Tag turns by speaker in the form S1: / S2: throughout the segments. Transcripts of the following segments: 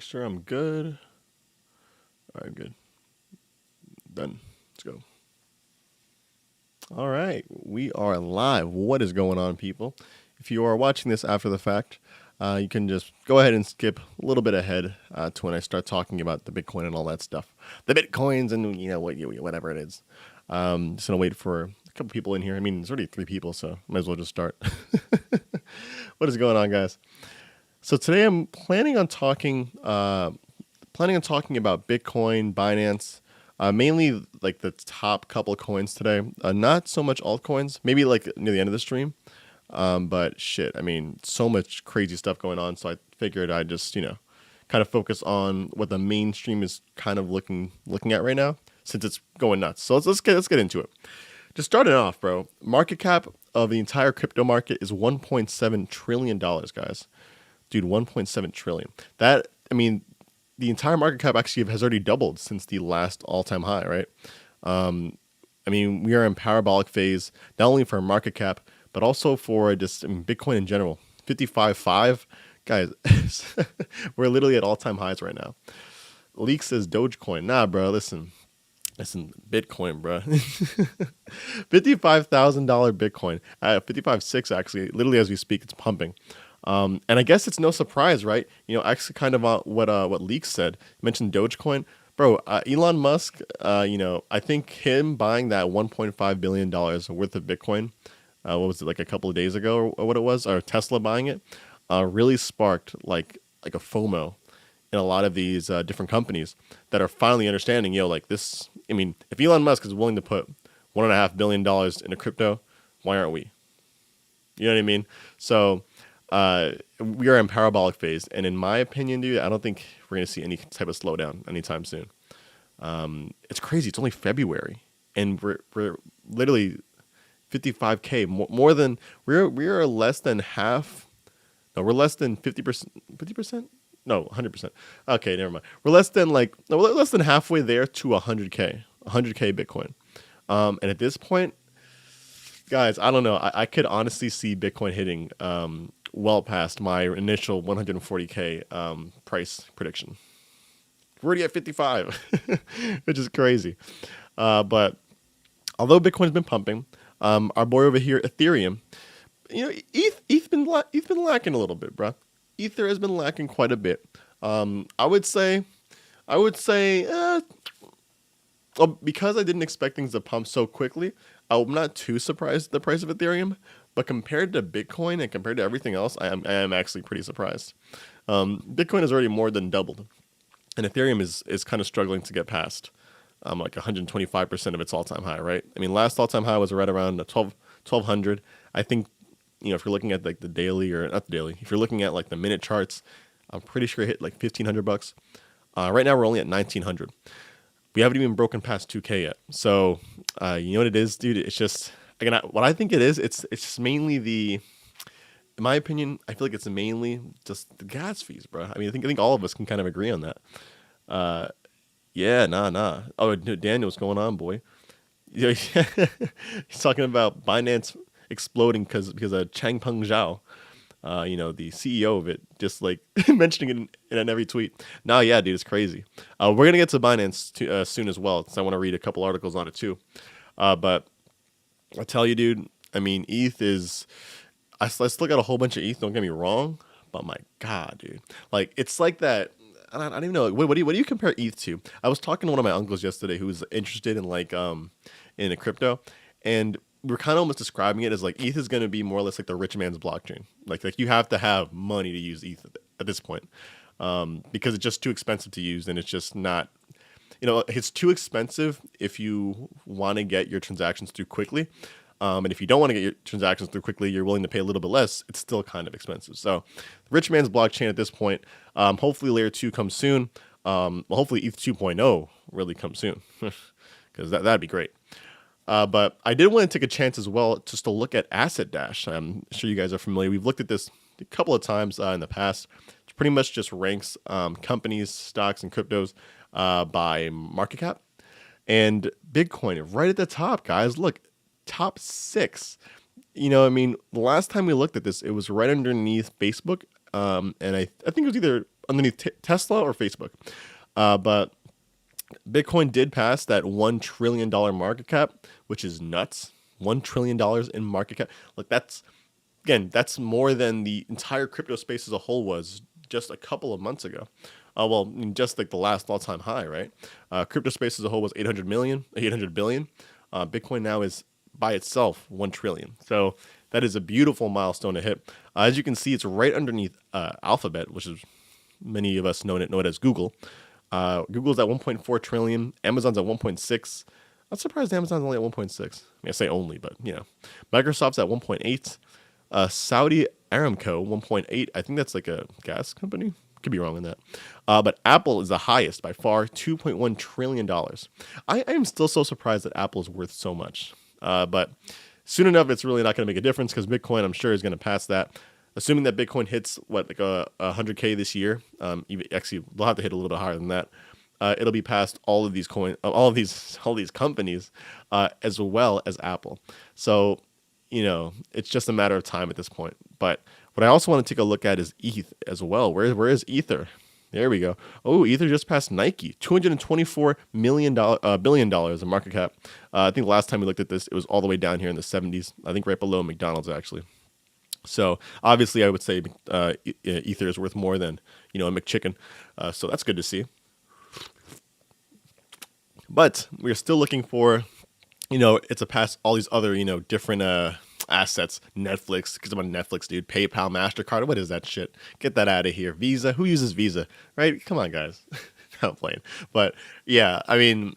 S1: Sure, I'm good. All right, good. Done. Let's go. All right, we are live. What is going on, people? If you are watching this after the fact, you can just go ahead and skip a little bit ahead to when I start talking about the Bitcoin and all that stuff, the Bitcoins and whatever it is. Just gonna wait for a couple people in here. I mean, there's already 3 people, so might as well just start. What is going on, guys? So today I'm planning on talking about Bitcoin, Binance, mainly like the top couple of coins today. Not so much altcoins, maybe like near the end of the stream. But shit, I mean, so much crazy stuff going on. So I figured I'd just kind of focus on what the mainstream is kind of looking at right now, since it's going nuts. So let's get into it. Just starting off, bro. Market cap of the entire crypto market is $1.7 trillion, guys. Dude, 1.7 trillion. That, I mean, the entire market cap actually has already doubled since the last all-time high, right? I mean, we are in parabolic phase, not only for market cap, but also for just Bitcoin in general. 55.5, guys, we're literally at all-time highs right now. Leak says Dogecoin. Nah, bro, listen, Bitcoin, bro. $55,000 Bitcoin at 55.6 actually. Literally as we speak, it's pumping. And I guess it's no surprise, right? Actually, kind of what Leaks said. He mentioned Dogecoin, bro. Elon Musk. I think him buying that $1.5 billion worth of Bitcoin. What was it, like a couple of days ago, or what it was, or Tesla buying it, really sparked like a FOMO in a lot of these different companies that are finally understanding, like this. I mean, if Elon Musk is willing to put $1.5 billion into crypto, why aren't we? You know what I mean? So we are in parabolic phase, and in my opinion, dude, I don't think we're gonna see any type of slowdown anytime soon. It's crazy. It's only February, and we're literally 55K more than we're less than half. No, we're less than 50%. 50%? No, 100%. Okay, never mind. We're less than we're less than halfway there to 100K, 100K Bitcoin. And at this point, guys, I don't know. I could honestly see Bitcoin hitting well past my initial 140K price prediction. We're already at 55, which is crazy. But although Bitcoin's been pumping, our boy over here, Ethereum, ETH been lacking a little bit, bro. Ether has been lacking quite a bit. I would say, because I didn't expect things to pump so quickly, I'm not too surprised at the price of Ethereum. But compared to Bitcoin and compared to everything else, I am actually pretty surprised. Bitcoin has already more than doubled, and Ethereum is kind of struggling to get past like 125% of its all-time high, right? I mean, last all-time high was right around 1200. I think, if you're looking at like the daily, or not the daily, if you're looking at like the minute charts, I'm pretty sure it hit like 1500 bucks. Right now we're only at 1900. We haven't even broken past 2K yet. So you know what it is, dude? It's just, again, what I think it is, it's just mainly in my opinion, I feel like it's mainly just the gas fees, bro. I mean, I think all of us can kind of agree on that. Uh, yeah, nah. Oh, Daniel, what's going on, boy? Yeah, he's talking about Binance exploding because of Changpeng Zhao, the CEO of it, just like mentioning it in every tweet. Nah, yeah, dude, it's crazy. We're gonna get to Binance soon as well, so I want to read a couple articles on it too. But I tell you, dude, I mean, ETH is. I still got a whole bunch of ETH. Don't get me wrong, but my God, dude, like it's like that. I don't even know. What do you compare ETH to? I was talking to one of my uncles yesterday who was interested in in a crypto, and we're kind of almost describing it as like ETH is going to be more or less like the rich man's blockchain. Like you have to have money to use ETH at this point, because it's just too expensive to use, and it's just not. It's too expensive if you want to get your transactions through quickly. And if you don't want to get your transactions through quickly, you're willing to pay a little bit less. It's still kind of expensive. So, rich man's blockchain at this point. Hopefully, layer 2 comes soon. Hopefully, ETH 2.0 really comes soon, because that'd be great. But I did want to take a chance as well just to look at Asset Dash. I'm sure you guys are familiar. We've looked at this a couple of times in the past. It pretty much just ranks companies, stocks, and cryptos by market cap. And Bitcoin right at the top, guys. Look, top 6. I mean, the last time we looked at this, it was right underneath Facebook. And I think it was either underneath Tesla or Facebook. But Bitcoin did pass that $1 trillion market cap, which is nuts. $1 trillion in market cap. Like that's more than the entire crypto space as a whole was just a couple of months ago. Just like the last all-time high, right? Crypto space as a whole was 800 billion. Bitcoin now is by itself 1 trillion. So that is a beautiful milestone to hit. As you can see, it's right underneath Alphabet, which is many of us know it as Google. Google's at 1.4 trillion. Amazon's at 1.6. I'm surprised Amazon's only at 1.6. I mean, I say only, but Microsoft's at 1.8. Saudi Aramco 1.8. I think that's like a gas company. Could be wrong on that. But Apple is the highest by far, $2.1 trillion. I am still so surprised that Apple is worth so much. But soon enough, it's really not going to make a difference because Bitcoin, I'm sure, is going to pass that. Assuming that Bitcoin hits like 100K this year, actually they'll have to hit a little bit higher than that. It'll be past all of these companies, as well as Apple. So, it's just a matter of time at this point. But what I also want to take a look at is ETH as well. Where is Ether? There we go. Oh, Ether just passed Nike, $224 billion in market cap. I think the last time we looked at this, it was all the way down here in the 70s. I think right below McDonald's actually. So obviously, I would say Ether is worth more than a McChicken. So that's good to see. But we're still looking for, it's a pass all these other different assets. Netflix, because I'm on Netflix, dude. PayPal, MasterCard. What is that shit? Get that out of here. Visa. Who uses Visa? Right? Come on, guys. I'm playing. But yeah, I mean,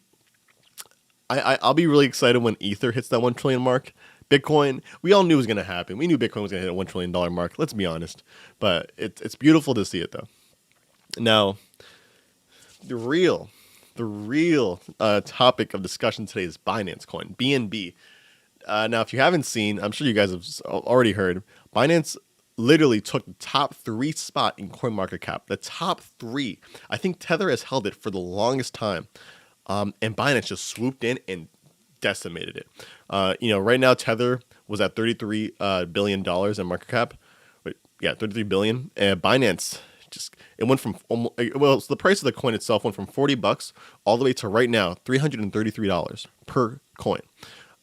S1: I'll be really excited when Ether hits that 1 trillion mark. Bitcoin, we all knew it was going to happen. We knew Bitcoin was going to hit a $1 trillion mark. Let's be honest. But it's beautiful to see it, though. Now, the real topic of discussion today is Binance Coin, BNB. Now, if you haven't seen, I'm sure you guys have already heard, Binance literally took the top 3 spot in CoinMarketCap. The top 3. I think Tether has held it for the longest time. And Binance just swooped in and decimated it. Right now Tether was at $33 billion in market cap. Wait, yeah, 33 billion. And Binance it went from so the price of the coin itself went from $40 all the way to right now $333 per coin.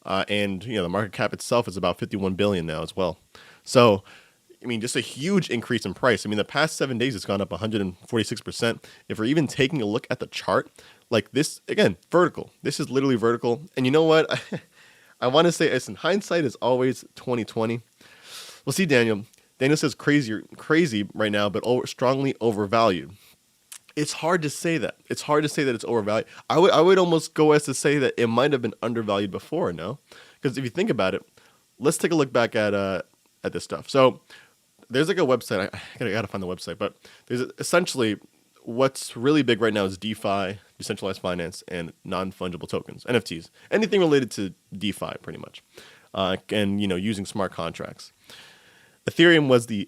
S1: And the market cap itself is about 51 billion now as well. So I mean, just a huge increase in price. I mean, the past 7 days it's gone up 146%. If we're even taking a look at the chart, like this, again, vertical. This is literally vertical. And you know what? I want to say, in hindsight is always 2020. We'll see, Daniel. Daniel says crazy right now, but strongly overvalued. It's hard to say that. It's hard to say that it's overvalued. I would almost go as to say that it might have been undervalued before, no? Because if you think about it, let's take a look back at this stuff. So there's like a website. I gotta find the website, but there's essentially what's really big right now is DeFi, decentralized finance, and non-fungible tokens, NFTs, anything related to DeFi, pretty much, and using smart contracts. Ethereum was the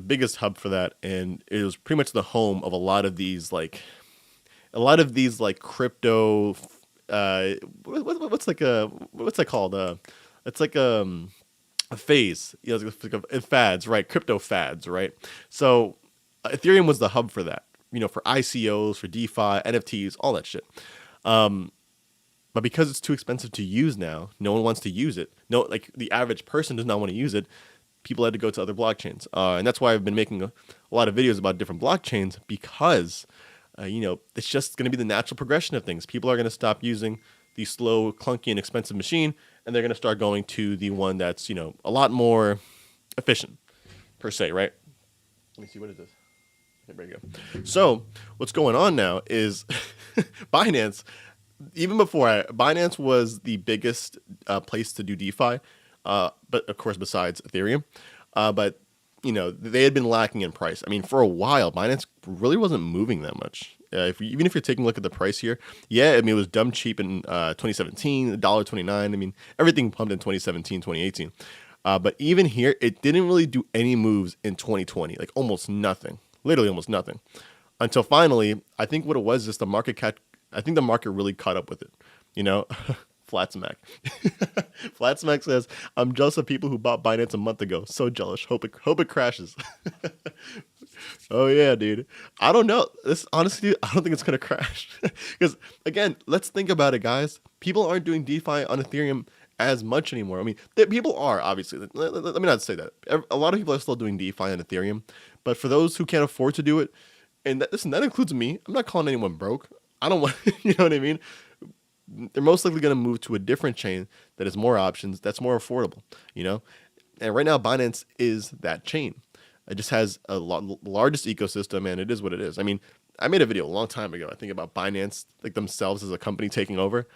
S1: biggest hub for that, and it was pretty much the home of a lot of these crypto. What's that called? It's like a phase, it's like fads, right? Crypto fads, right? So Ethereum was the hub for that, for ICOs, for DeFi, NFTs, all that shit. But because it's too expensive to use now, no one wants to use it. No, like the average person does not want to use it. People had to go to other blockchains. And that's why I've been making a lot of videos about different blockchains, because, it's just going to be the natural progression of things. People are going to stop using the slow, clunky, and expensive machine, and they're going to start going to the one that's, a lot more efficient, per se, right? Let me see, what is this? Okay, there you go. So what's going on now is Binance, even before Binance was the biggest place to do DeFi, but of course besides Ethereum. But they had been lacking in price. I mean, for a while, Binance really wasn't moving that much. Even if you're taking a look at the price here, yeah, I mean, it was dumb cheap in 2017, $1.29. I mean, everything pumped in 2017, 2018. But even here, it didn't really do any moves in 2020, like almost nothing, literally almost nothing. Until finally, I think what it was is the market really caught up with it, Flatsmack. Flatsmack says, "I'm jealous of people who bought Binance a month ago. So jealous. Hope it crashes." Oh yeah, dude. I don't know. This honestly, I don't think it's gonna crash. Because again, let's think about it, guys. People aren't doing DeFi on Ethereum as much anymore. I mean, people are obviously. Let me not say that. A lot of people are still doing DeFi on Ethereum, but for those who can't afford to do it, and listen, that includes me. I'm not calling anyone broke. I don't want, you know what I mean? They're most likely going to move to a different chain that has more options, that's more affordable, you know? And right now, Binance is that chain. It just has largest ecosystem, and it is what it is. I mean, I made a video a long time ago, I think, about Binance, like themselves as a company taking over.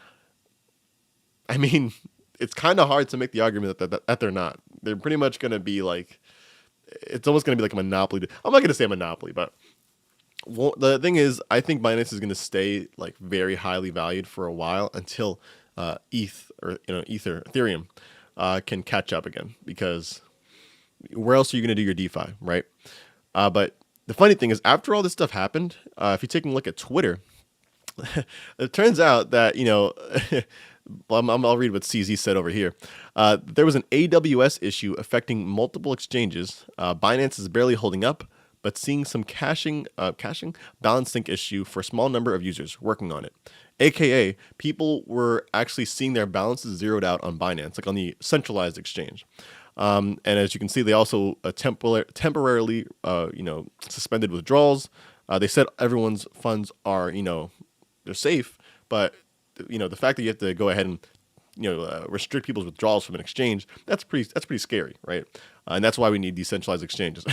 S1: I mean, it's kind of hard to make the argument that they're not. They're pretty much going to be like, it's almost going to be like a monopoly. I'm not going to say a monopoly, but well, the thing is, I think Binance is going to stay like very highly valued for a while until Ethereum can catch up again. Because where else are you going to do your DeFi, right? But the funny thing is, after all this stuff happened, if you take a look at Twitter, it turns out that I'll read what CZ said over here. There was an AWS issue affecting multiple exchanges. Binance is barely holding up, but seeing some caching balance sync issue for a small number of users working on it. AKA, people were actually seeing their balances zeroed out on Binance, like on the centralized exchange. And as you can see, they also temporarily, suspended withdrawals. They said everyone's funds are, they're safe, but the fact that you have to go ahead and restrict people's withdrawals from an exchange, that's pretty scary, right? And that's why we need decentralized exchanges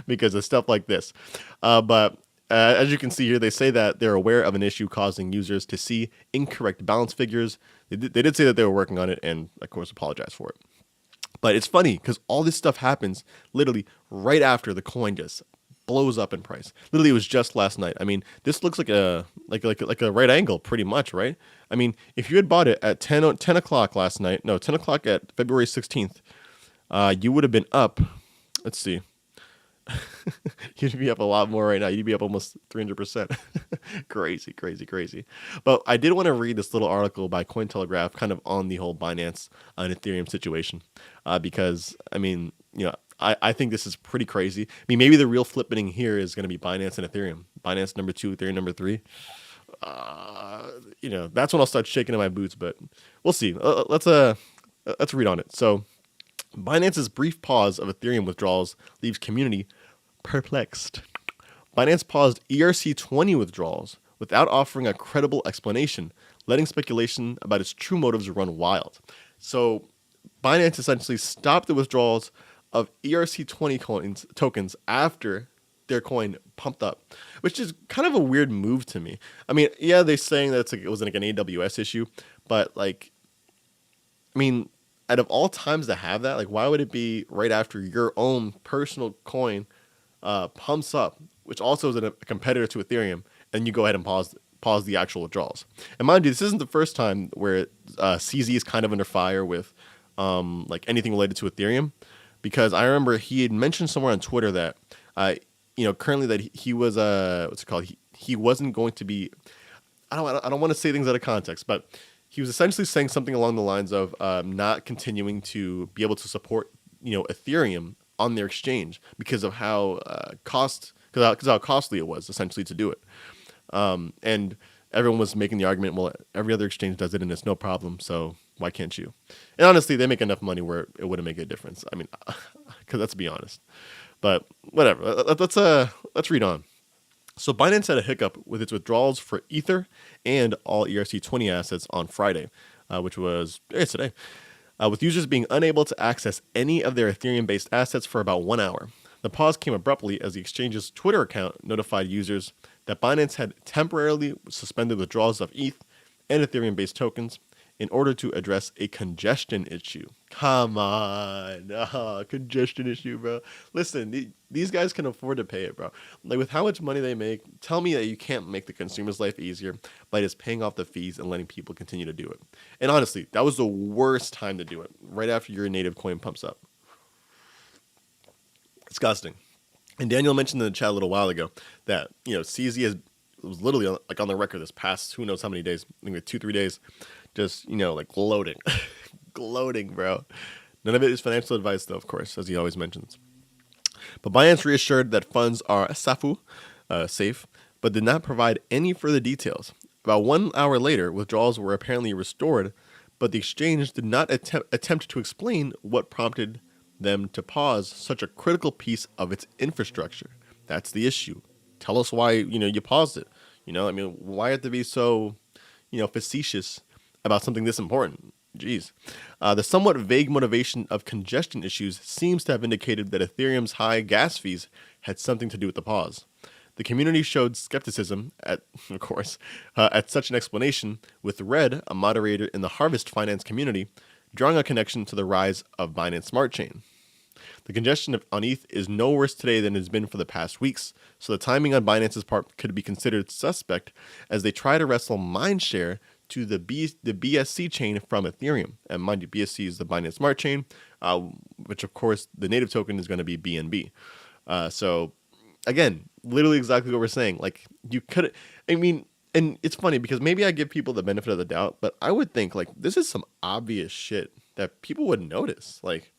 S1: because of stuff like this. But as you can see here, they say that they're aware of an issue causing users to see incorrect balance figures. They did say that they were working on it, and of course apologize for it. But it's funny because all this stuff happens literally right after the coin just blows up in price. Literally, it was just last night. I mean, this looks like a right angle, pretty much, right? I mean, if you had bought it at 10 o'clock last night, no, 10 o'clock at February 16th, you would have been up. Let's see. You'd be up a lot more right now. You'd be up almost 300%. Crazy, crazy, crazy. But I did want to read this little article by Cointelegraph kind of on the whole Binance and Ethereum situation because, I mean, I think this is pretty crazy. I mean, maybe the real flipping here is going to be Binance and Ethereum. Binance number 2, Ethereum number 3. That's when I'll start shaking in my boots, but we'll see. Let's read on it. So, Binance's brief pause of Ethereum withdrawals leaves community perplexed. Binance paused ERC20 withdrawals without offering a credible explanation, letting speculation about its true motives run wild. So, Binance essentially stopped the withdrawals of ERC20 tokens after their coin pumped up, which is kind of a weird move to me. I mean, yeah, they're saying that it was like an AWS issue, but out of all times to have that, why would it be right after your own personal coin pumps up, which also is a competitor to Ethereum, and you go ahead and pause the actual withdrawals? And mind you, this isn't the first time where CZ is kind of under fire with anything related to Ethereum, because I remember he had mentioned somewhere on Twitter that currently that he was he wasn't going to be. I don't want to say things out of context, but he was essentially saying something along the lines of not continuing to be able to support Ethereum on their exchange because of how how costly it was essentially to do it. And everyone was making the argument, well, every other exchange does it and it's no problem, so why can't you? And honestly, they make enough money where it wouldn't make a difference. I mean, because let's be honest. But whatever. Let's read on. So Binance had a hiccup with its withdrawals for Ether and all ERC20 assets on Friday, which was today, with users being unable to access any of their Ethereum-based assets for about 1 hour. The pause came abruptly as the exchange's Twitter account notified users that Binance had temporarily suspended withdrawals of ETH and Ethereum-based tokens in order to address a congestion issue. Come on. Congestion issue, bro. Listen, these guys can afford to pay it, bro. With how much money they make, tell me that you can't make the consumer's life easier by just paying off the fees and letting people continue to do it. And honestly, that was the worst time to do it, right after your native coin pumps up. Disgusting. And Daniel mentioned in the chat a little while ago that, CZ was literally on the record this past who knows how many days, I think 2-3 days, just, gloating. Gloating, bro. None of it is financial advice, though, of course, as he always mentions. But Binance reassured that funds are safe, but did not provide any further details. About 1 hour later, withdrawals were apparently restored, but the exchange did not attempt to explain what prompted them to pause such a critical piece of its infrastructure. That's the issue. Tell us why you paused it. I mean, why have to be so facetious about something this important? Jeez. The somewhat vague motivation of congestion issues seems to have indicated that Ethereum's high gas fees had something to do with the pause. The community showed skepticism, of course, at such an explanation, with Red, a moderator in the Harvest Finance community, drawing a connection to the rise of Binance Smart Chain. The congestion on ETH is no worse today than it has been for the past weeks, so the timing on Binance's part could be considered suspect as they try to wrestle mindshare to the BSC chain from Ethereum. And mind you, BSC is the Binance Smart Chain, which of course the native token is going to be BNB. So again, literally exactly what we're saying. Like you could, I mean, and it's funny because maybe I give people the benefit of the doubt, but I would think like this is some obvious shit that people would notice. Like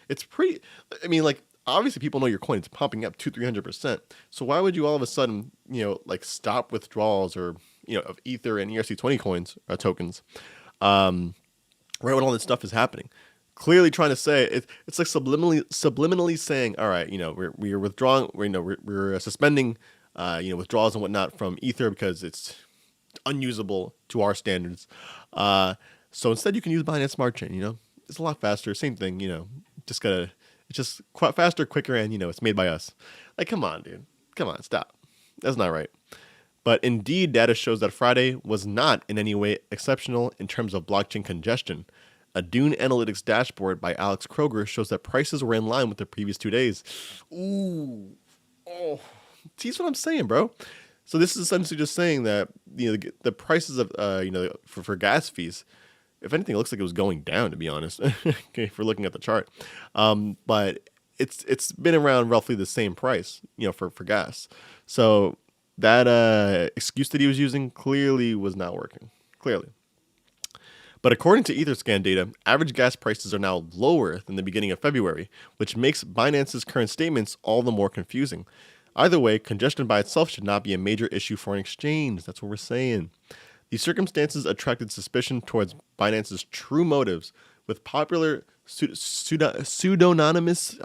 S1: it's pretty, I mean, like obviously people know your coin is pumping up 200-300%. So why would you all of a sudden, like stop withdrawals or, of Ether and ERC20 coins or tokens, right when all this stuff is happening? Clearly trying to say it's like subliminally saying, all right, we're withdrawing, we're suspending, withdrawals and whatnot from Ether because it's unusable to our standards. So instead, you can use Binance Smart Chain. It's a lot faster, same thing. It's just quite faster, quicker, and it's made by us. Like, come on, dude, come on, stop. That's not right. But indeed, data shows that Friday was not in any way exceptional in terms of blockchain congestion. A Dune Analytics dashboard by Alex Kroger shows that prices were in line with the previous 2 days. Ooh, oh, see what I'm saying, bro? So this is essentially just saying that the prices of for gas fees, if anything, it looks like it was going down. To be honest, okay, if we're looking at the chart, but it's been around roughly the same price, for gas. So that excuse that he was using clearly was not working. Clearly. But according to Etherscan data, average gas prices are now lower than the beginning of February, which makes Binance's current statements all the more confusing. Either way, congestion by itself should not be a major issue for an exchange. That's what we're saying. These circumstances attracted suspicion towards Binance's true motives, with popular pseudonymous,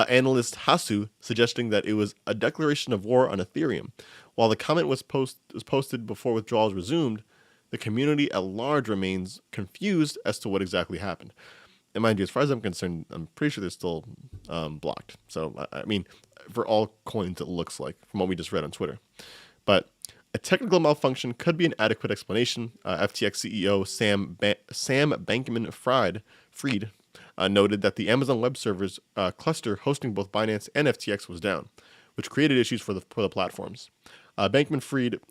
S1: analyst Hasu suggesting that it was a declaration of war on Ethereum. While the comment was posted before withdrawals resumed, the community at large remains confused as to what exactly happened. And mind you, as far as I'm concerned, I'm pretty sure they're still blocked. So, I mean, for all coins, it looks like, from what we just read on Twitter. But a technical malfunction could be an adequate explanation. FTX CEO Sam Bankman-Fried noted that the Amazon Web Servers cluster hosting both Binance and FTX was down, which created issues for the platforms. Bankman-Fried,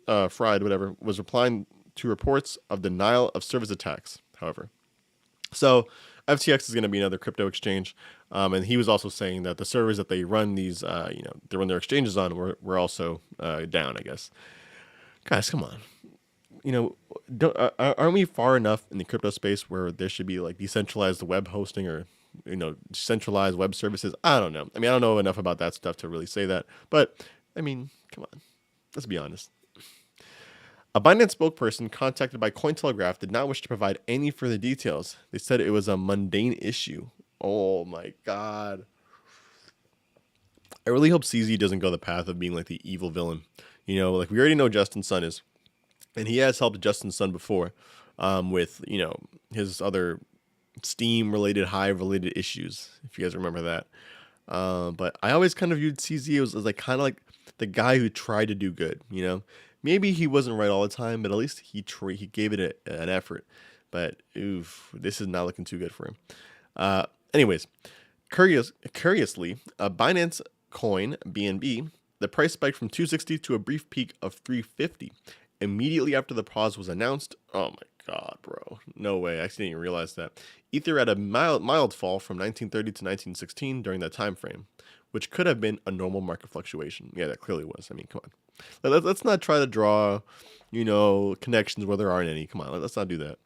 S1: was replying to reports of denial of service attacks, however. So FTX is going to be another crypto exchange, and he was also saying that the servers that they run these, they run their exchanges on were also down, I guess. Guys, come on. Aren't we far enough in the crypto space where there should be like decentralized web hosting or decentralized web services? I don't know. I mean, I don't know enough about that stuff to really say that, but I mean, come on, let's be honest. A Binance spokesperson contacted by Cointelegraph did not wish to provide any further details. They said it was a mundane issue. Oh my God. I really hope CZ doesn't go the path of being like the evil villain. Like we already know Justin Sun is, and he has helped Justin Sun before with, his other Steam-related, Hive-related issues, if you guys remember that. But I always kind of viewed CZ as like kind of like the guy who tried to do good, Maybe he wasn't right all the time, but at least he gave it an effort. But this is not looking too good for him. Anyways, curiously, Binance coin BNB, the price spiked from 260 to a brief peak of 350 immediately after the pause was announced. Oh my God, bro! No way! I actually didn't even realize that. Ether had a mild fall from 1930 to 1916 during that time frame, which could have been a normal market fluctuation. Yeah, that clearly was. I mean, come on. Let's not try to draw, connections where there aren't any. Come on, let's not do that.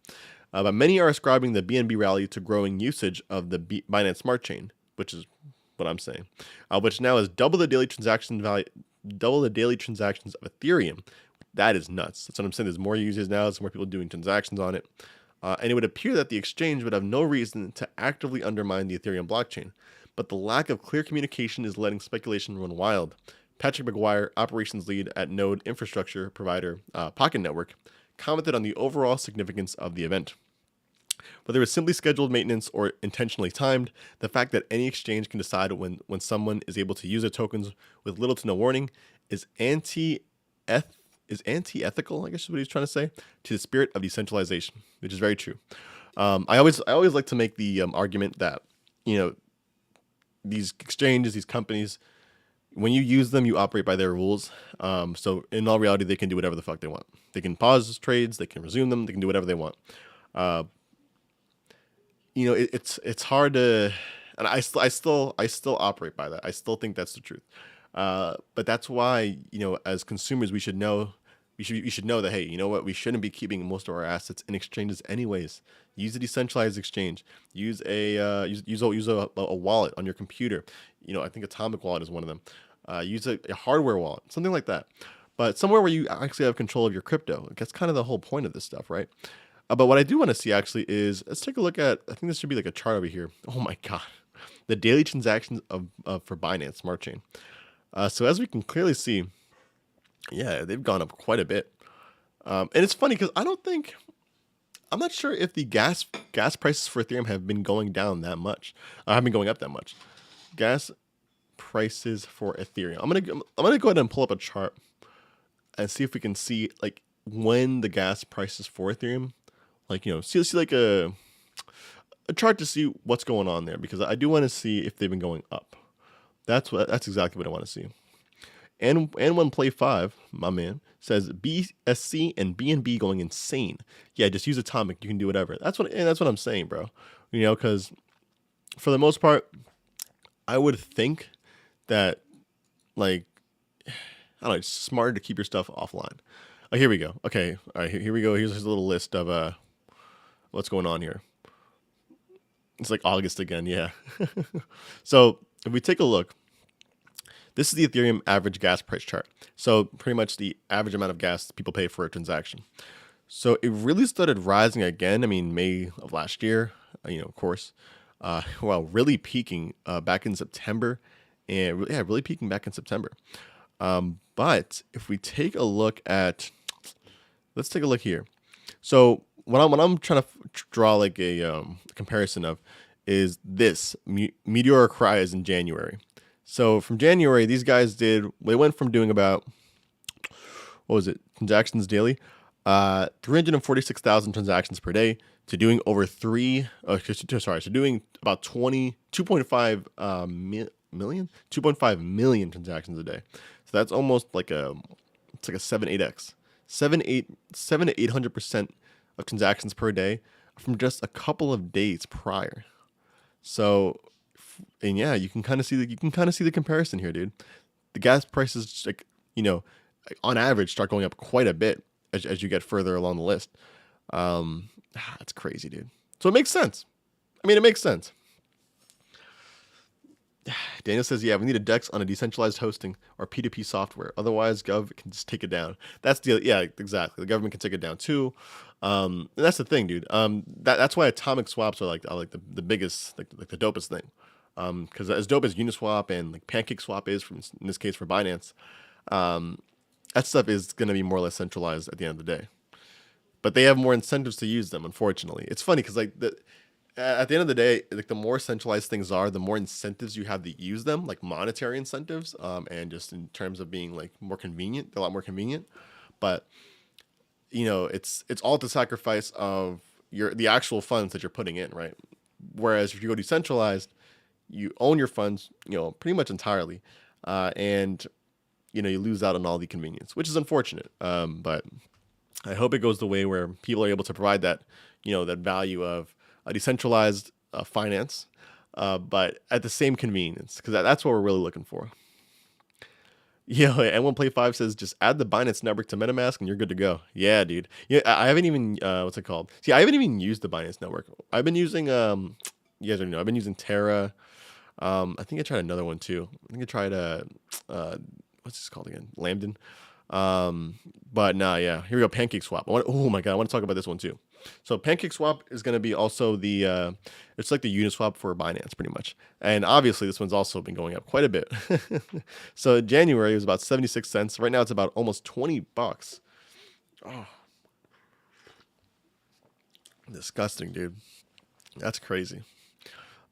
S1: But many are ascribing the BNB rally to growing usage of the Binance Smart Chain, which is what I'm saying, which now is double the daily transaction value, double the daily transactions of Ethereum. That is nuts. That's what I'm saying. There's more users now. There's more people doing transactions on it. And it would appear that the exchange would have no reason to actively undermine the Ethereum blockchain. But the lack of clear communication is letting speculation run wild. Patrick McGuire, operations lead at node infrastructure provider Pocket Network, commented on the overall significance of the event. Whether it's simply scheduled maintenance or intentionally timed, the fact that any exchange can decide when someone is able to use their tokens with little to no warning is anti-ethical, I guess is what he's trying to say, to the spirit of decentralization, which is very true. I always like to make the argument that, these exchanges, these companies, when you use them, you operate by their rules. So in all reality, they can do whatever the fuck they want. They can pause trades, they can resume them, they can do whatever they want. It's hard to, and I still operate by that. I still think that's the truth. But that's why, as consumers, we should know that, hey, you know what? We shouldn't be keeping most of our assets in exchanges anyways. Use a decentralized exchange. Use a wallet on your computer. I think Atomic Wallet is one of them. Use a hardware wallet, something like that. But somewhere where you actually have control of your crypto. That's kind of the whole point of this stuff, right? But what I do want to see actually is, let's take a look at, I think this should be like a chart over here. Oh my God. The daily transactions for Binance Smart Chain. So as we can clearly see, yeah, they've gone up quite a bit. And it's funny because I'm not sure if the gas prices for Ethereum have been going down that much. Have been going up that much. Gas prices for Ethereum. I'm gonna go ahead and pull up a chart and see if we can see like when the gas prices for Ethereum, see like a chart to see what's going on there, because I do want to see if they've been going up. That's exactly what I want to see. And when Play 5, my man, says BSC and BNB going insane. Yeah, just use Atomic. You can do whatever. That's what I'm saying, bro. Because for the most part, I would think that, I don't know, it's smarter to keep your stuff offline. Oh, here we go. Okay, all right, here we go. Here's a little list of what's going on here. It's like August again, yeah. So if we take a look, this is the Ethereum average gas price chart. So pretty much the average amount of gas people pay for a transaction. So it really started rising again. May of last year, of course, really peaking back in September, and really peaking back in September. But if we take a look at, let's take a look here. So what I'm trying to draw like a comparison of is this meteoric rise in January. So from January, these guys they went from doing about, transactions daily, 346,000 transactions per day to doing over doing about 2.5 million transactions a day. So that's almost like it's like a 7-8x, 7 to 800% of transactions per day from just a couple of days prior. So, and yeah, you can kind of see the comparison here, dude. The gas prices, on average, start going up quite a bit as you get further along the list. That's crazy, dude. So it makes sense. It makes sense. Daniel says, yeah, we need a DEX on a decentralized hosting or P2P software. Otherwise, Gov can just take it down. Yeah, exactly. The government can take it down too. And that's the thing, dude. That's why atomic swaps are the biggest, the dopest thing. Because as dope as Uniswap and like Pancake Swap is, in this case for Binance, that stuff is going to be more or less centralized at the end of the day. But they have more incentives to use them, unfortunately. It's funny because at the end of the day, the more centralized things are, the more incentives you have to use them, like monetary incentives, and just in terms of being more convenient, they're a lot more convenient. But it's all at the sacrifice of the actual funds that you're putting in, right? Whereas if you go decentralized, you own your funds, pretty much entirely, and you lose out on all the convenience, which is unfortunate. But I hope it goes the way where people are able to provide that, that value of a decentralized finance, but at the same convenience, because that's what we're really looking for. Yeah, and when Play 5 says just add the Binance network to MetaMask and you're good to go. Yeah, dude. Yeah, I haven't even what's it called? See, I haven't even used the Binance network. I've been using you guys already know, I've been using Terra. I think I tried another one too. I think I tried what's this called again? Lambden. But nah, yeah. Here we go. Pancake Swap. Oh my god, I want to talk about this one too. So Pancake Swap is going to be also the it's like the Uniswap for Binance pretty much. And obviously this one's also been going up quite a bit. So in January it was about 76 cents. Right now it's about almost 20 bucks. Oh, disgusting, dude. That's crazy.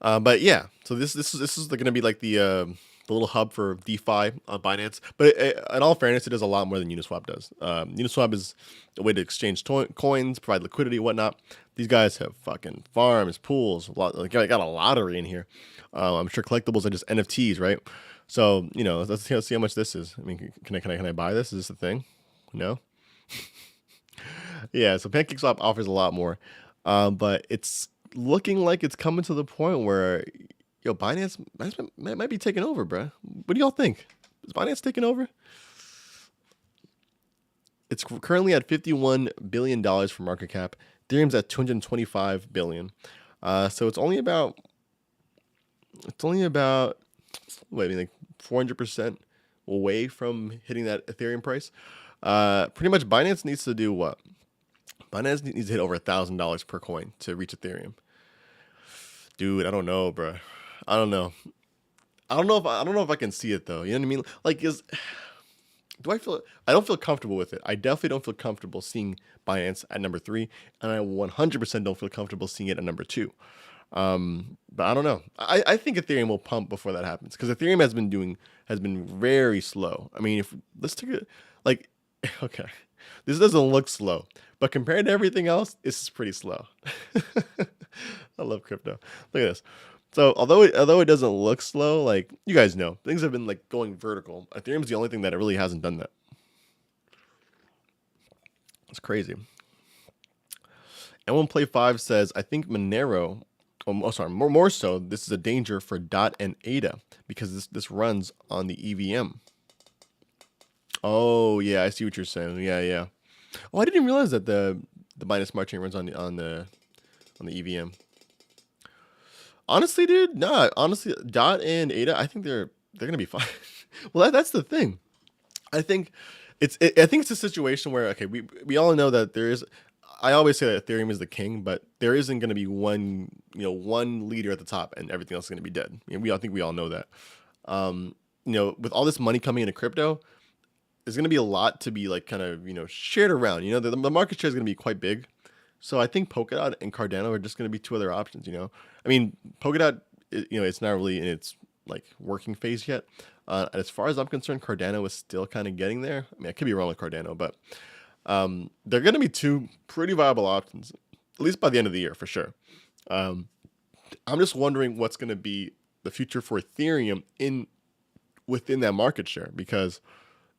S1: But yeah, so this is going to be like the little hub for DeFi on Binance. But in all fairness, it does a lot more than Uniswap does. Uniswap is a way to exchange coins, provide liquidity, whatnot. These guys have fucking farms, pools, a lot. Like I got a lottery in here. I'm sure collectibles are just NFTs, right? So let's see how much this is. I mean, can I buy this? Is this a thing? No. Yeah. So PancakeSwap offers a lot more, but it's looking like it's coming to the point where Binance might be taking over, bro. What do y'all think? Is Binance taking over? It's currently at $51 billion for market cap. Ethereum's at $225 billion. So it's only about like 400% away from hitting that Ethereum price. Pretty much Binance needs to do what? Binance needs to hit over $1,000 per coin to reach Ethereum. Dude, I don't know, bro. I don't know. I don't know if I can see it though. You know what I mean? Like, I don't feel comfortable with it. I definitely don't feel comfortable seeing Binance at number 3, and I 100% don't feel comfortable seeing it at number 2. But I don't know. I think Ethereum will pump before that happens because Ethereum has been very slow. I mean, let's take it like, okay, this doesn't look slow, but compared to everything else, this is pretty slow. I love crypto. Look at this. So although it doesn't look slow, like you guys know, things have been like going vertical. Ethereum's the only thing that it really hasn't done that. It's crazy. And Play 5 says, I think Monero, more so, this is a danger for DOT and ADA because this runs on the EVM. Oh yeah, I see what you're saying. Yeah. Oh, I didn't realize that the Binance Smart Chain runs on the EVM. Honestly, dude, nah. Honestly, DOT and ADA, I think they're gonna be fine. Well, that's the thing. I think it's a situation where okay, we all know that there is. I always say that Ethereum is the king, but there isn't going to be one leader at the top, and everything else is going to be dead. I mean, I think we all know that. With all this money coming into crypto, there's going to be a lot to be like kind of shared around. The market share is going to be quite big. So I think Polkadot and Cardano are just going to be two other options. I mean, Polkadot, it's not really in its like working phase yet. And as far as I'm concerned, Cardano is still kind of getting there. I mean, I could be wrong with Cardano, but they're going to be two pretty viable options, at least by the end of the year for sure. I'm just wondering what's going to be the future for Ethereum within that market share, because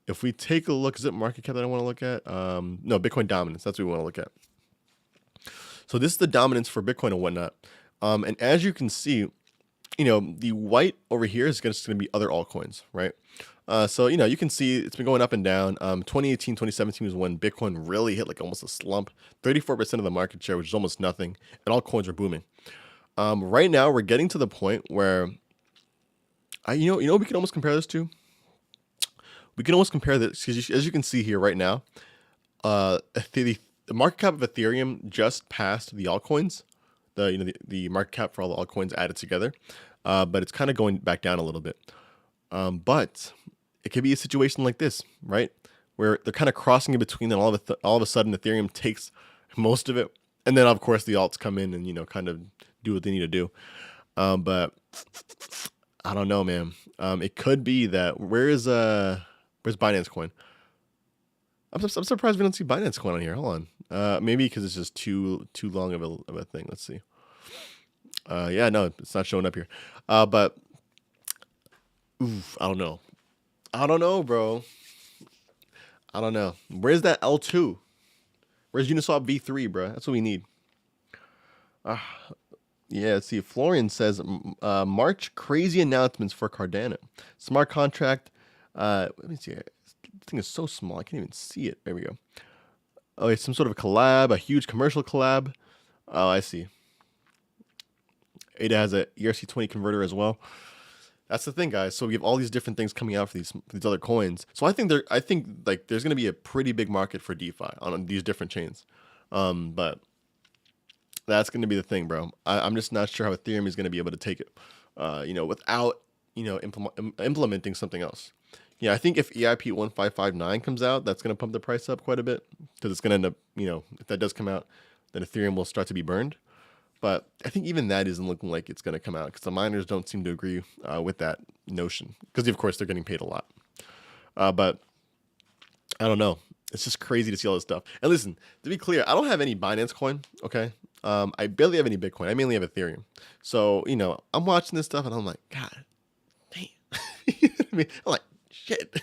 S1: if we take a look, is it market cap that I want to look at? No, Bitcoin dominance. That's what we want to look at. So this is the dominance for Bitcoin and whatnot. And as you can see, the white over here is just going to be other altcoins, right? So, you can see it's been going up and down. 2018, 2017 was when Bitcoin really hit like almost a slump. 34% of the market share, which is almost nothing. And all coins are booming. Right now, we're getting to the point where, we can almost compare this to? We can almost compare this, because as you can see here right now, the market cap of Ethereum just passed the altcoins. The market cap for all the altcoins added together. But it's kind of going back down a little bit. But it could be a situation like this, right? Where they're kind of crossing in between, and all of a sudden Ethereum takes most of it. And then, of course, the alts come in and, kind of do what they need to do. But I don't know, man. It could be that where's Binance Coin? I'm surprised we don't see Binance Coin on here. Hold on. Maybe because it's just too long of a thing. Let's see. Yeah, no, it's not showing up here. But I don't know. I don't know, bro. I don't know. Where's that L2? Where's Uniswap V3, bro? That's what we need. Yeah, let's see. Florian says, March crazy announcements for Cardano. Smart contract. Let me see. This thing is so small. I can't even see it. There we go. Oh, it's some sort of a collab, a huge commercial collab. Oh, I see. ADA has a ERC20 converter as well. That's the thing, guys. So we have all these different things coming out for these other coins. So I think like there's gonna be a pretty big market for DeFi on these different chains. But that's gonna be the thing, bro. I'm just not sure how Ethereum is gonna be able to take it, without implementing something else. Yeah, I think if EIP 1559 comes out, that's gonna pump the price up quite a bit because it's gonna end up, if that does come out, then Ethereum will start to be burned. But I think even that isn't looking like it's going to come out because the miners don't seem to agree with that notion because, of course, they're getting paid a lot. But I don't know. It's just crazy to see all this stuff. And listen, to be clear, I don't have any Binance coin, okay? I barely have any Bitcoin. I mainly have Ethereum. So, I'm watching this stuff and I'm like, God damn. You know what I mean? I'm like, shit.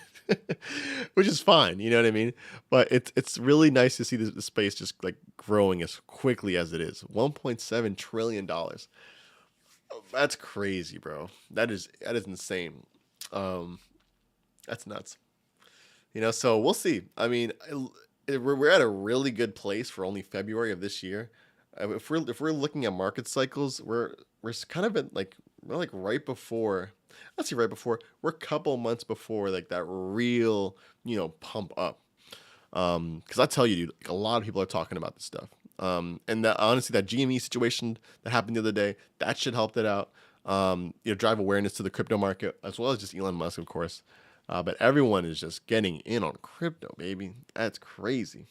S1: Which is fine, you know what I mean? But it's really nice to see the space just like growing as quickly as it is. $1.7 trillion. That's crazy, bro. That is insane. That's nuts. So we'll see. I mean, we're at a really good place for only February of this year. If we're looking at market cycles, we're kind of we're like right before. Let's see, right before we're a couple months before like that real pump up. Because I tell you, dude, like, a lot of people are talking about this stuff. And that honestly, that GME situation that happened the other day, that should help that out. Drive awareness to the crypto market as well as just Elon Musk, of course. But everyone is just getting in on crypto, baby. That's crazy.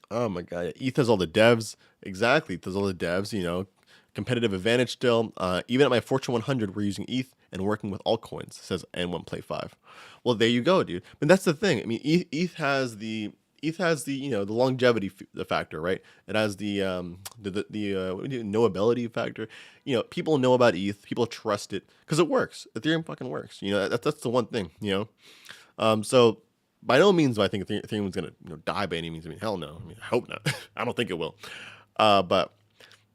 S1: Oh my god, ETH has all the devs. Exactly, it has all the devs. Competitive advantage still. Even at my Fortune 100, we're using ETH and working with altcoins. Says N1 Play 5. Well, there you go, dude. But that's the thing. I mean, ETH has the longevity the factor, right? It has the knowability factor. People know about ETH. People trust it because it works. Ethereum fucking works. That's the one thing. So by no means do I think Ethereum is gonna die by any means. I mean, hell no. I mean, I hope not. I don't think it will. But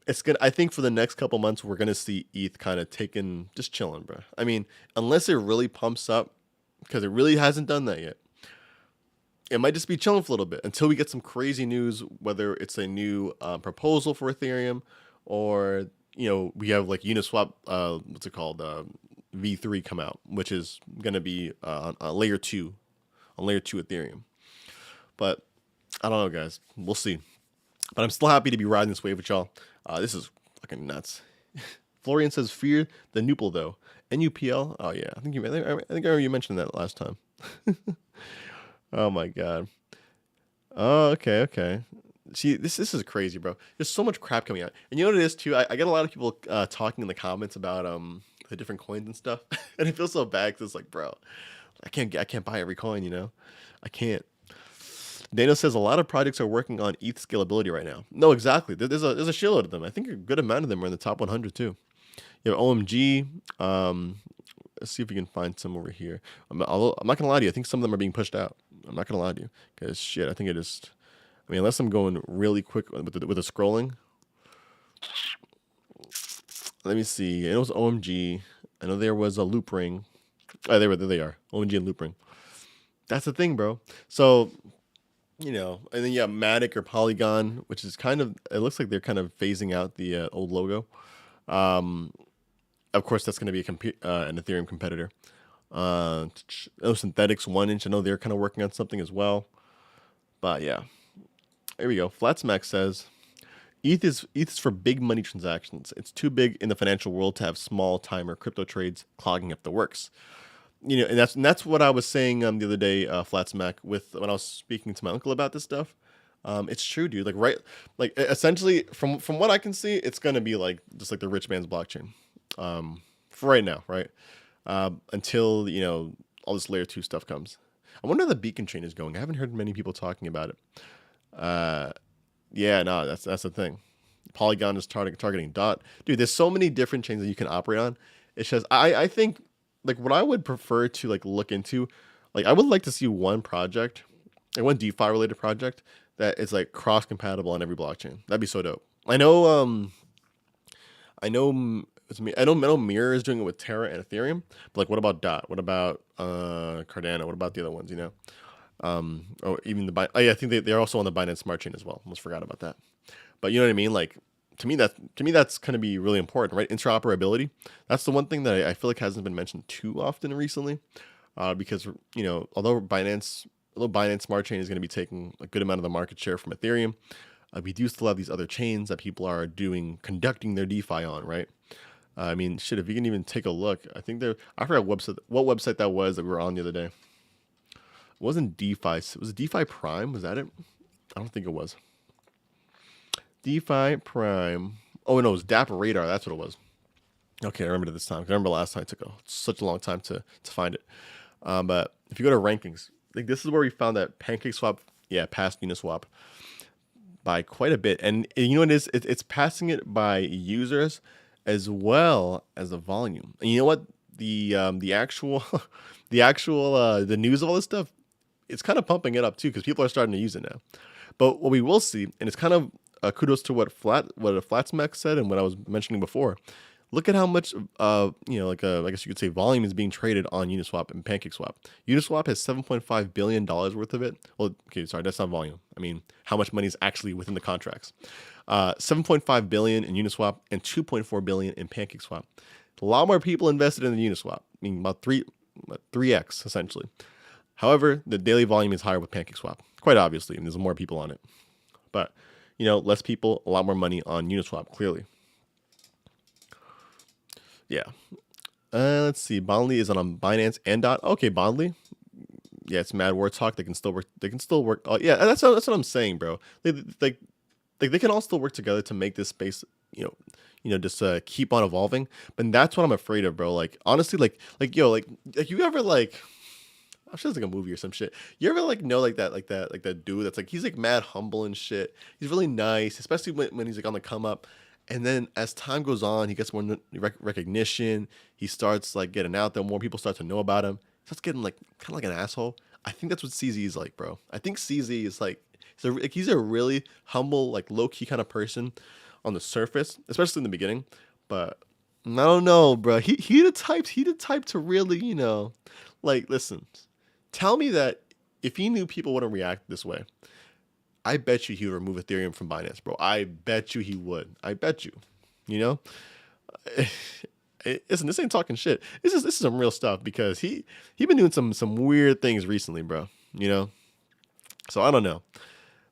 S1: it's good. I think for the next couple months, we're gonna see ETH kind of just chilling, bro. I mean, unless it really pumps up, because it really hasn't done that yet. It might just be chilling for a little bit until we get some crazy news, whether it's a new proposal for Ethereum or we have like Uniswap, what's it called, V3 come out, which is gonna be on layer 2 Ethereum. But I don't know, guys. We'll see. But I'm still happy to be riding this wave with y'all. This is fucking nuts. Florian says, fear the Nupal, though. NUPL? Oh, yeah. I think I already mentioned that last time. Oh, my God. Oh, okay. See, this is crazy, bro. There's so much crap coming out. And you know what it is, too? I get a lot of people talking in the comments about the different coins and stuff. And I feel so bad because it's like, bro, I can't buy every coin, I can't. Dano says a lot of projects are working on ETH scalability right now. No, exactly. There's a shitload of them. I think a good amount of them are in the top 100 too. You have OMG. Let's see if we can find some over here. I'm not gonna lie to you. I think some of them are being pushed out. I'm not gonna lie to you because shit. I think it just. I mean, unless I'm going really quick with the scrolling. Let me see. It was OMG. I know there was a loop ring. Oh, there they are. OMG and loop ring. That's the thing, bro. So. And then you have Matic or Polygon, which is it looks like they're kind of phasing out the old logo. Of course, that's going to be an Ethereum competitor. Synthetics 1inch, I know they're kind of working on something as well. But yeah, here we go. Flatsmack says, ETH is for big money transactions. It's too big in the financial world to have small timer crypto trades clogging up the works. And that's what I was saying the other day, Flatsmack, when I was speaking to my uncle about this stuff. It's true, dude. Essentially, from what I can see, it's gonna be just like the rich man's blockchain, for right now, right? Until all this layer 2 stuff comes. I wonder how the beacon chain is going. I haven't heard many people talking about it. Yeah, no, that's the thing. Polygon is targeting DOT, dude. There's so many different chains that you can operate on. It's just I think. What I would prefer to look into, I would like to see one project, one DeFi related project that is cross compatible on every blockchain. That'd be so dope. I know Mirror is doing it with Terra and Ethereum, but what about DOT? What about Cardano? What about the other ones? Or even I think they're also on the Binance Smart Chain as well. Almost forgot about that. But you know what I mean? to me that's going to be really important, right? Interoperability. That's the one thing that I feel like hasn't been mentioned too often recently, because although Binance Smart Chain is going to be taking a good amount of the market share from Ethereum, we do still have these other chains that people are conducting their DeFi on, right? I mean, shit, if you can even take a look, I forgot what website that was that we were on the other day. It wasn't DeFi. Was it DeFi Prime? Was that it? I don't think it was. DeFi Prime. Oh, no, it was Dapper Radar. That's what it was. Okay, I remember this time. I remember last time it took such a long time to find it. But if you go to rankings, like this is where we found that Pancake Swap, passed Uniswap by quite a bit. And you know what it is? It's passing it by users as well as the volume. And you know what? The actual the news of all this stuff, it's kind of pumping it up too because people are starting to use it now. But what we will see, and it's kind of kudos to what Flatsmack said and what I was mentioning before. Look at how much, I guess you could say volume is being traded on Uniswap and Pancake Swap. Uniswap has $7.5 billion worth of it. Well, okay, sorry, that's not volume. I mean, how much money is actually within the contracts. 7.5 billion in Uniswap and 2.4 billion in Pancake Swap. A lot more people invested in the Uniswap, I mean, about 3x essentially. However, the daily volume is higher with Pancake Swap, quite obviously, and there's more people on it. But, less people, a lot more money on Uniswap, clearly. Yeah. Let's see. Bondly is on Binance and Dot. Okay, Bondly. Yeah, it's Mad War Talk. They can still work. Oh, yeah, that's what I'm saying, bro. They can all still work together to make this space, just keep on evolving. But that's what I'm afraid of, bro. Like honestly, like you ever like. I'm sure it's like a movie or some shit. You ever know that dude that's he's mad humble and shit. He's really nice, especially when he's on the come up. And then as time goes on, he gets more recognition. He starts getting out there. More people start to know about him. He starts getting kind of like an asshole. I think that's what CZ is like, bro. I think CZ is he's a really humble, low key kind of person on the surface, especially in the beginning. But I don't know, bro. He the type to really, listen. Tell me that if he knew people wouldn't react this way, I bet you he would remove Ethereum from Binance, bro. I bet you he would. I bet you. Listen, this ain't talking shit. This is some real stuff because he been doing some weird things recently, bro. So I don't know,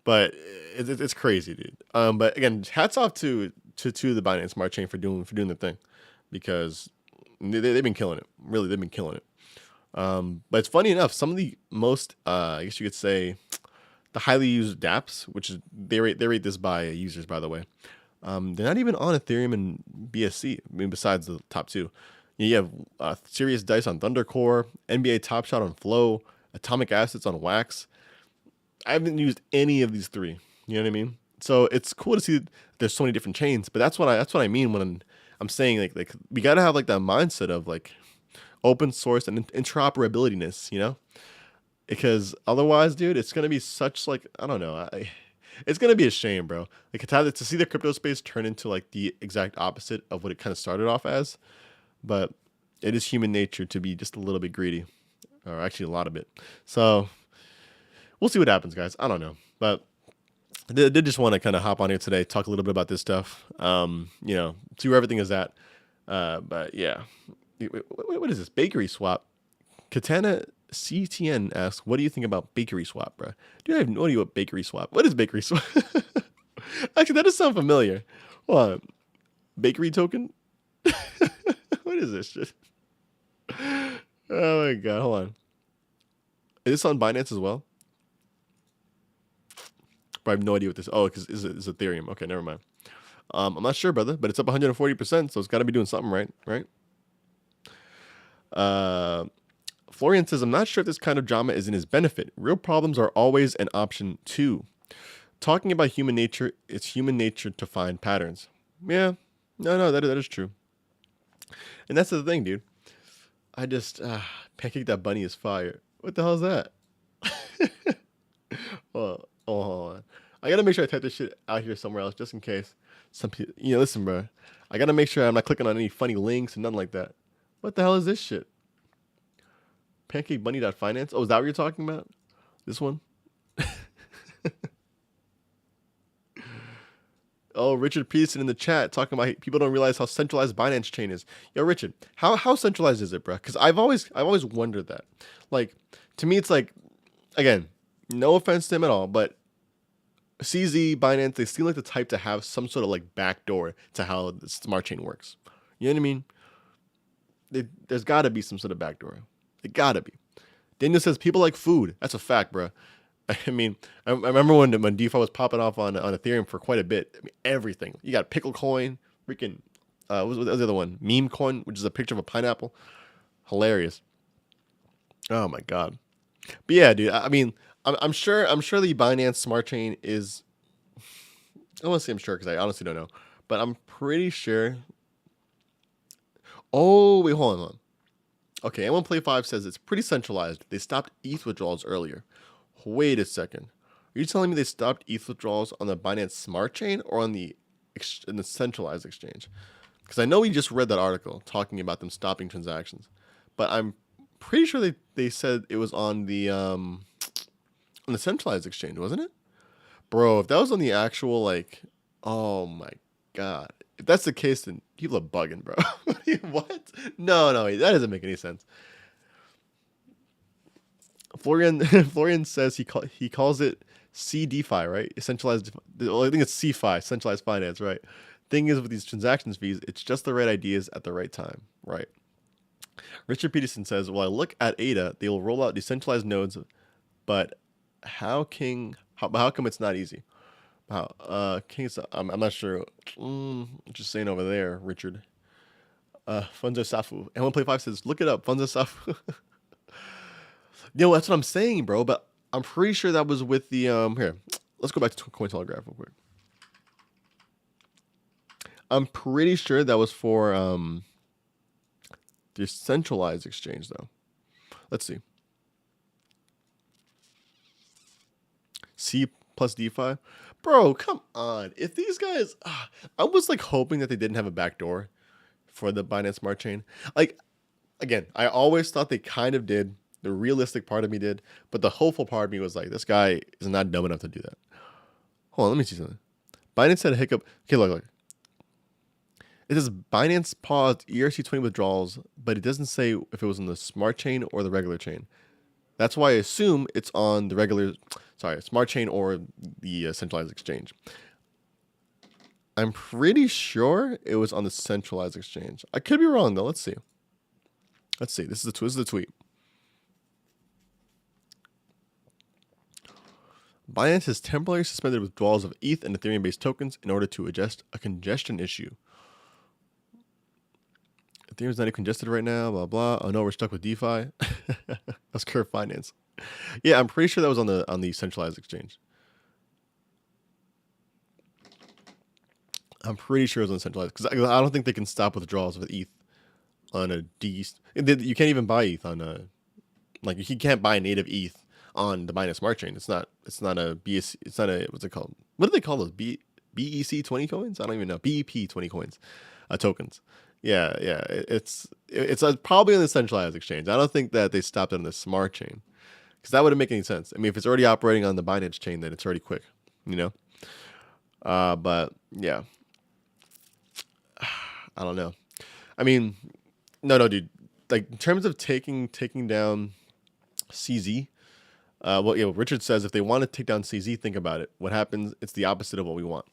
S1: but it's crazy, dude. But again, hats off to the Binance Smart Chain for doing the thing because they've been killing it. Really, they've been killing it. But it's funny enough, some of the most, I guess you could say, the highly used dApps, which is they rate this by users, by the way. They're not even on Ethereum and BSC. I mean, besides the top two, you have Serious Dice on Thundercore, NBA Top Shot on Flow, Atomic Assets on Wax. I haven't used any of these three. You know what I mean? So it's cool to see there's so many different chains. But that's what I mean when I'm saying like we gotta have that mindset of open source and interoperability-ness, because otherwise, dude, it's gonna be such I don't know, it's gonna be a shame, bro. To see the crypto space turn into the exact opposite of what it kind of started off as, but it is human nature to be just a little bit greedy, or actually a lot of it. So we'll see what happens, guys. I don't know, but I did just want to kind of hop on here today, talk a little bit about this stuff, see where everything is at. But yeah. What is this? Bakery Swap. Katana CTN asks, what do you think about Bakery Swap, bro? Dude, I have no idea what Bakery Swap. What is Bakery Swap? Actually, that does sound familiar. What? Bakery token? What is this shit? Oh my god, hold on. Is this on Binance as well? But I have no idea what this. Oh, because it's Ethereum. Okay, never mind. I'm not sure, brother, but it's up 140%, so it's got to be doing something right? Florian says, I'm not sure if this kind of drama is in his benefit. Real problems are always an option too. Talking about human nature, it's human nature to find patterns. Yeah, no, that is true. And that's the thing, dude. I just, Pancake that bunny is fire. What the hell is that? Hold on. I gotta make sure I type this shit out here somewhere else just in case. Some people, listen, bro. I gotta make sure I'm not clicking on any funny links and nothing like that. What the hell is this shit? PancakeBunny.finance? Oh, is that what you're talking about? This one? Oh, Richard Peterson in the chat talking about people don't realize how centralized Binance chain is. Yo, Richard, how centralized is it, bro? Because I've always wondered that. Like, to me, it's like, again, no offense to him at all, but CZ, Binance, they seem like the type to have some sort of like backdoor to how the smart chain works. You know what I mean? There's got to be some sort of backdoor. It got to be. Daniel says people like food. That's a fact, bro. I mean, I remember when DeFi was popping off on Ethereum for quite a bit. I mean, everything. You got pickle coin, freaking, what was the other one? Meme coin, which is a picture of a pineapple. Hilarious. Oh my god. But yeah, dude. I mean, I'm sure the Binance Smart Chain is. I want to say I'm sure because I honestly don't know, but I'm pretty sure. Oh wait, hold on. Okay, M1 Play 5 says it's pretty centralized. They stopped ETH withdrawals earlier. Wait a second. Are you telling me they stopped ETH withdrawals on the Binance Smart Chain or on the in the centralized exchange? Because I know we just read that article talking about them stopping transactions, but I'm pretty sure they said it was on the centralized exchange, wasn't it? Bro, if that was on the actual like, oh my god. If that's the case, then people are bugging, bro. What? No, that doesn't make any sense. Florian says he calls it CDFI, right? Centralized. Well, I think it's CFI, centralized finance, right? Thing is, with these transactions fees, it's just the right ideas at the right time, right? Richard Peterson says, "Well, I look at ADA, they will roll out decentralized nodes, but how come it's not easy? How I'm not sure. Just saying over there, Richard. Funzo Safu. And one play 5 says, look it up, Funzo Safu. That's what I'm saying, bro. But I'm pretty sure that was with the here. Let's go back to Cointelegraph real quick. I'm pretty sure that was for the centralized exchange, though. Let's see. C plus DeFi. Bro, come on. If these guys, I was like hoping that they didn't have a backdoor for the Binance Smart Chain. Like, again, I always thought they kind of did. The realistic part of me did, but the hopeful part of me was like, this guy is not dumb enough to do that. Hold on, let me see something. Binance had a hiccup. Okay, look. It says Binance paused ERC20 withdrawals, but it doesn't say if it was on the Smart Chain or the regular chain. That's why I assume it's on the Smart Chain or the centralized exchange. I'm pretty sure it was on the centralized exchange. I could be wrong though. Let's see. This is the tweet. Binance has temporarily suspended withdrawals of ETH and Ethereum-based tokens in order to address a congestion issue. Ethereum's not even congested right now, blah, blah. Oh no, we're stuck with DeFi. That's Curve Finance. Yeah, I'm pretty sure that was on the centralized exchange. I'm pretty sure it was on centralized because I don't think they can stop withdrawals with ETH on a D. You can't even buy ETH on a, like, you can't buy native ETH on the Binance Smart Chain. It's not a BSC. It's not a, what's it called? What do they call those? BEC 20 coins? I don't even know. BEP 20 coins, tokens. Yeah. It's probably on the centralized exchange. I don't think that they stopped it on the Smart Chain because that wouldn't make any sense. I mean, if it's already operating on the Binance chain, then it's already quick, you know. But yeah, I don't know. I mean, no, dude. Like in terms of taking down CZ. Richard says if they want to take down CZ, think about it. What happens? It's the opposite of what we want.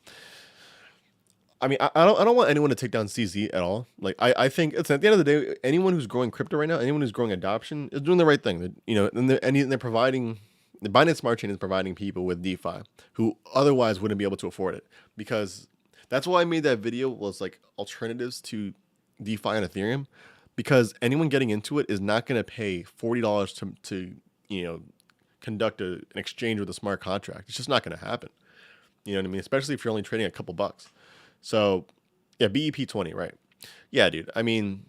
S1: I mean, I don't want anyone to take down CZ at all. Like, I think it's at the end of the day, anyone who's growing crypto right now, anyone who's growing adoption is doing the right thing. And they're providing, the Binance Smart Chain is providing people with DeFi who otherwise wouldn't be able to afford it. Because that's why I made that video, was like alternatives to DeFi and Ethereum. Because anyone getting into it is not going to pay $40 to conduct an exchange with a smart contract. It's just not going to happen. You know what I mean? Especially if you're only trading a couple bucks. So, yeah, BEP 20, right? Yeah, dude. I mean,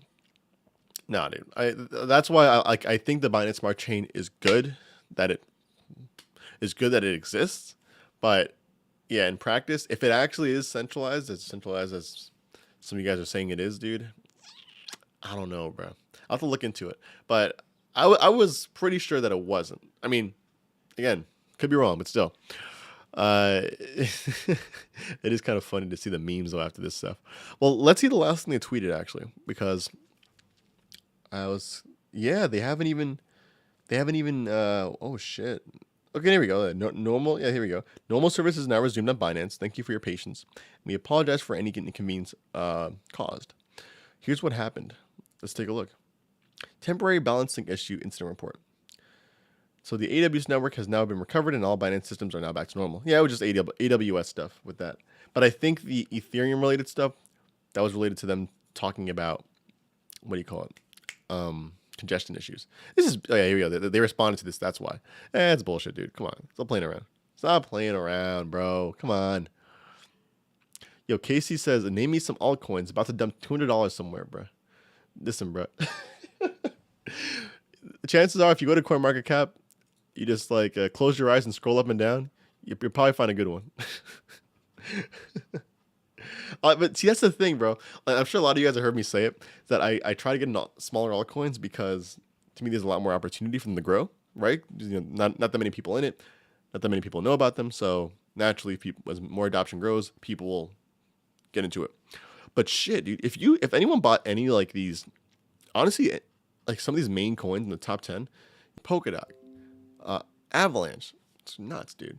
S1: nah, dude. That's why I think the Binance Smart Chain is good that it exists, but yeah, in practice, if it actually is centralized, as centralized as some of you guys are saying it is, dude, I don't know, bro. I'll have to look into it, but I was pretty sure that it wasn't. I mean, again, could be wrong, but still. it is kind of funny to see the memes though after this stuff. Well, let's see the last thing they tweeted actually, because I was yeah they haven't even oh shit. Okay, here we go. Normal, yeah, here we go. Normal service is now resumed on Binance. Thank you for your patience. We apologize for any inconvenience caused. Here's what happened. Let's take a look. Temporary balancing issue incident report. So the AWS network has now been recovered and all Binance systems are now back to normal. Yeah, it was just AWS stuff with that. But I think the Ethereum related stuff, that was related to them talking about, what do you call it? Congestion issues. This is, oh yeah, here we go. They responded to this. That's why. It's bullshit, dude. Come on. Stop playing around. Stop playing around, bro. Come on. Yo, Casey says, name me some altcoins. About to dump $200 somewhere, bro. Listen, bro. Chances are, if you go to CoinMarketCap, you just like close your eyes and scroll up and down, you'll probably find a good one. But see, that's the thing, bro. Like, I'm sure a lot of you guys have heard me say it, that I try to get smaller altcoins because to me there's a lot more opportunity for them to grow, right? You know, not that many people in it, not that many people know about them, so naturally, as more adoption grows, people will get into it. But shit, dude, if anyone bought any like these, honestly, like some of these main coins in the top 10, Polkadot, Avalanche, it's nuts, dude.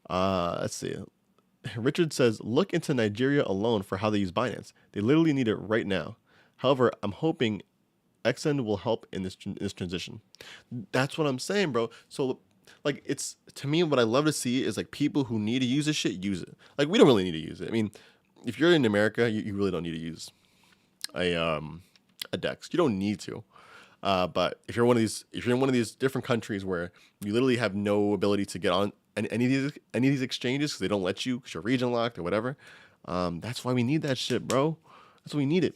S1: Let's see. Richard says, look into Nigeria alone for how they use Binance. They literally need it right now. However, I'm hoping XN will help in this transition. That's what I'm saying, bro. So, like, it's, to me, what I love to see is, like, people who need to use this shit, use it. Like, we don't really need to use it. I mean, if you're in America, you really don't need to use a DEX. You don't need to. But if you're in one of these different countries where you literally have no ability to get on any of these exchanges because they don't let you because you're region locked or whatever, that's why we need that shit, bro. That's why we need it.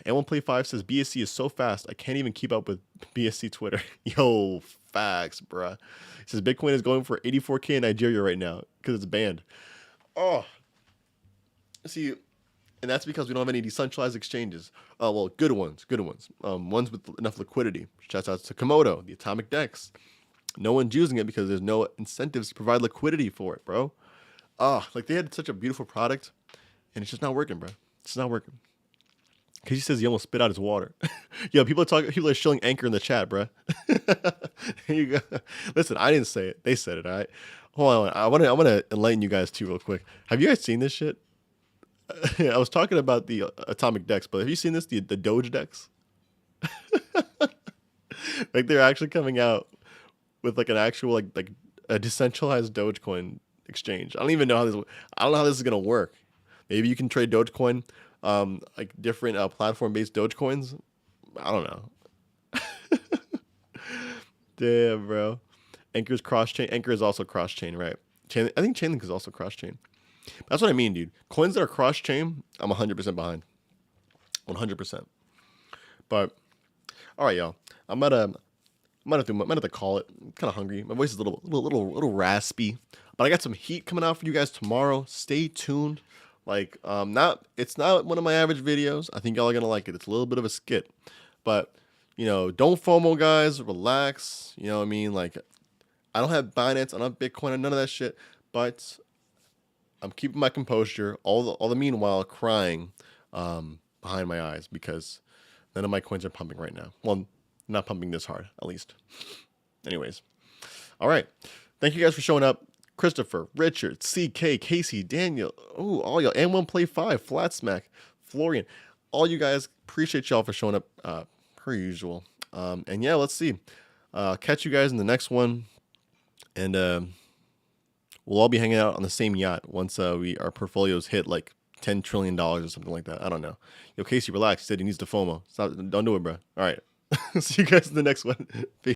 S1: And One Play 5 says BSC is so fast I can't even keep up with BSC Twitter. Yo, facts, bruh. He says Bitcoin is going for 84K in Nigeria right now because it's banned. Oh, see. And that's because we don't have any decentralized exchanges. Well, good ones. Ones with enough liquidity. Shouts out to Komodo, the Atomic Dex. No one's using it because there's no incentives to provide liquidity for it, bro. Like they had such a beautiful product, and it's just not working, bro. It's not working. Cause he says he almost spit out his water. Yo, people are shilling Anchor in the chat, bro. Here you go. Listen, I didn't say it. They said it. All right. Hold on. I want to enlighten you guys too, real quick. Have you guys seen this shit? I was talking about the Atomic Dex, but have you seen this? The Doge Dex? Like they're actually coming out with like an actual like a decentralized Dogecoin exchange. I don't even know how this is gonna work. Maybe you can trade Dogecoin, like different platform-based Dogecoins. I don't know. Damn, bro. Anchor's cross-chain. Anchor is also cross-chain, right? I think Chainlink is also cross-chain. That's what I mean, dude. Coins that are cross-chain, I'm 100% behind. 100%. But all right, y'all. I'm gonna have to call it. I'm kind of hungry. My voice is a little raspy. But I got some heat coming out for you guys tomorrow. Stay tuned. Like, it's not one of my average videos. I think y'all are gonna like it. It's a little bit of a skit. But, you know, don't FOMO, guys. Relax. You know what I mean? Like, I don't have Binance. I don't have Bitcoin. None of that shit. But I'm keeping my composure. All the meanwhile crying behind my eyes because none of my coins are pumping right now. Well, not pumping this hard, at least. Anyways. All right. Thank you guys for showing up. Christopher, Richard, CK, Casey, Daniel, all y'all, and One Play 5, Flat Smack, Florian, all you guys, appreciate y'all for showing up per usual. And yeah, let's see. Catch you guys in the next one. And we'll all be hanging out on the same yacht once our portfolios hit like $10 trillion or something like that. I don't know. Yo, Casey, relax. He said he needs the FOMO. Don't do it, bro. All right. See you guys in the next one. Peace.